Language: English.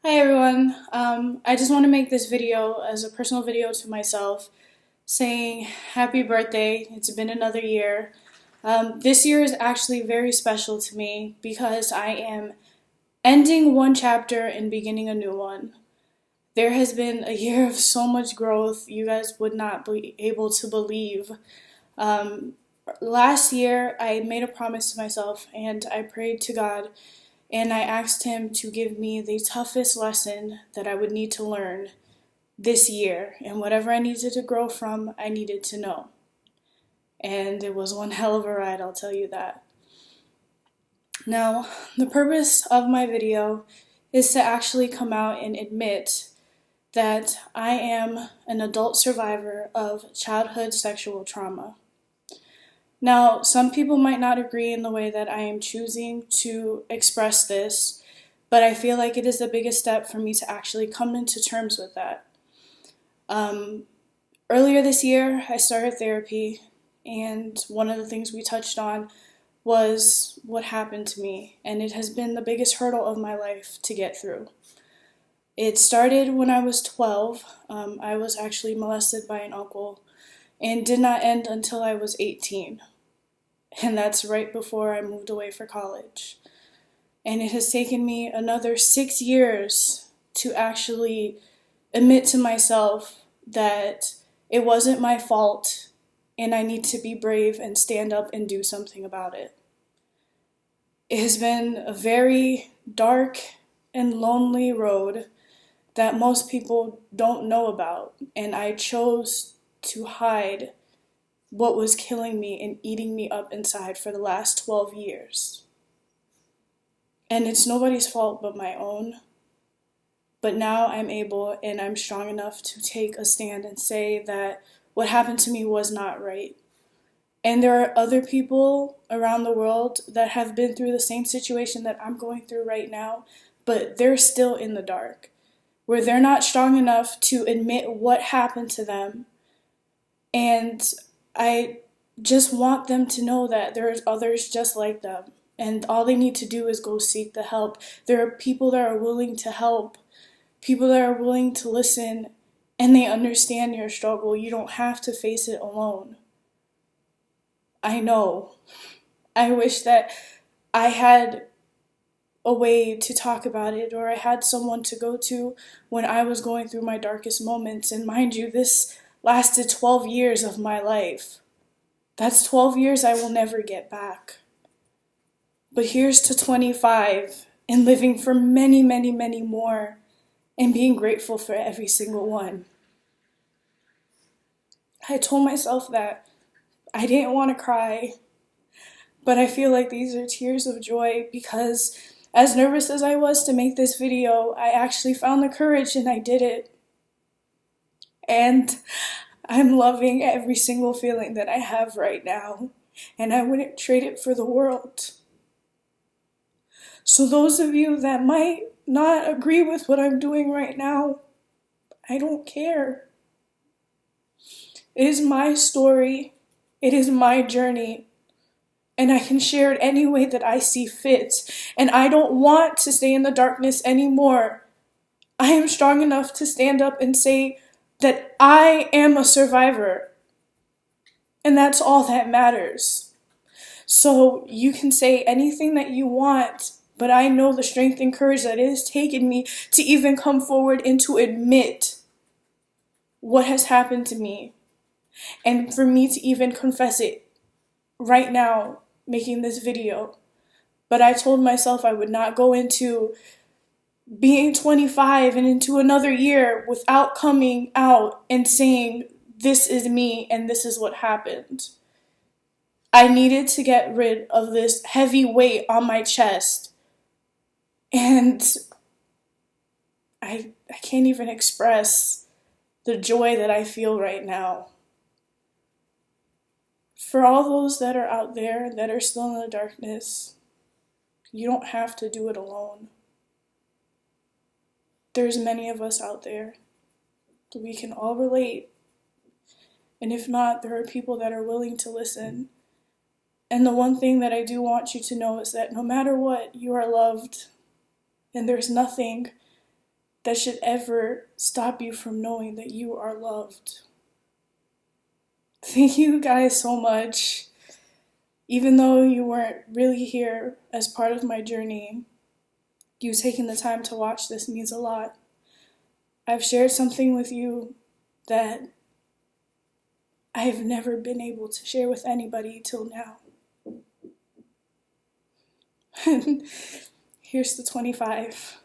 Hi everyone. I just want to make this video as a personal video to myself saying happy birthday. It's been another year. This year is actually very special to me because I am ending one chapter and beginning a new one. There has been a year of so much growth you guys would not be able to believe. Um, Last year, I made a promise to myself and I prayed to God and I asked him to give me the toughest lesson that I would need to learn this year. And whatever I needed to grow from, I needed to know. And it was one hell of a ride, I'll tell you that. Now, the purpose of my video is to actually come out and admit that I am an adult survivor of childhood sexual trauma. Now, some people might not agree in the way that I am choosing to express this, but I feel like it is the biggest step for me to actually come into terms with that. Um, Earlier this year, I started therapy, and one of the things we touched on was what happened to me, and it has been the biggest hurdle of my life to get through. It started when I was 12. I was actually molested by an uncle, and did not end until I was 18. And that's right before I moved away for college. And it has taken me another 6 years to actually admit to myself that it wasn't my fault and I need to be brave and stand up and do something about it. It has been a very dark and lonely road that most people don't know about, and I chose to hide what was killing me and eating me up inside for the last 12 years. And it's nobody's fault but my own. But now I'm able and I'm strong enough to take a stand and say that what happened to me was not right. And there are other people around the world that have been through the same situation that I'm going through right now, but they're still in the dark, where they're not strong enough to admit what happened to them. And I just want them to know that there's others just like them. And all they need to do is go seek the help. There are people that are willing to help, people that are willing to listen, and they understand your struggle. You don't have to face it alone. I know. I wish that I had a way to talk about it, or I had someone to go to when I was going through my darkest moments. And mind you, this lasted 12 years of my life. That's 12 years I will never get back. But here's to 25 and living for many, many, many more and being grateful for every single one. I told myself that I didn't want to cry, but I feel like these are tears of joy because as nervous as I was to make this video, I actually found the courage and I did it. And I'm loving every single feeling that I have right now, and I wouldn't trade it for the world. So those of you that might not agree with what I'm doing right now, I don't care. It is my story. It is my journey. And I can share it any way that I see fit. And I don't want to stay in the darkness anymore. I am strong enough to stand up and say that I am a survivor. And that's all that matters. So you can say anything that you want, but I know the strength and courage that it has taken me to even come forward and to admit what has happened to me. And for me to even confess it right now, making this video. But I told myself I would not go into being 25 and into another year without coming out and saying, this is me and this is what happened. I needed to get rid of this heavy weight on my chest. And I can't even express the joy that I feel right now. For all those that are out there that are still in the darkness, you don't have to do it alone. There's many of us out there. We can all relate. And if not, there are people that are willing to listen. And the one thing that I do want you to know is that no matter what, you are loved. And there's nothing that should ever stop you from knowing that you are loved. Thank you guys so much. Even though you weren't really here as part of my journey, you taking the time to watch this means a lot. I've shared something with you that I've never been able to share with anybody till now. Here's the 25.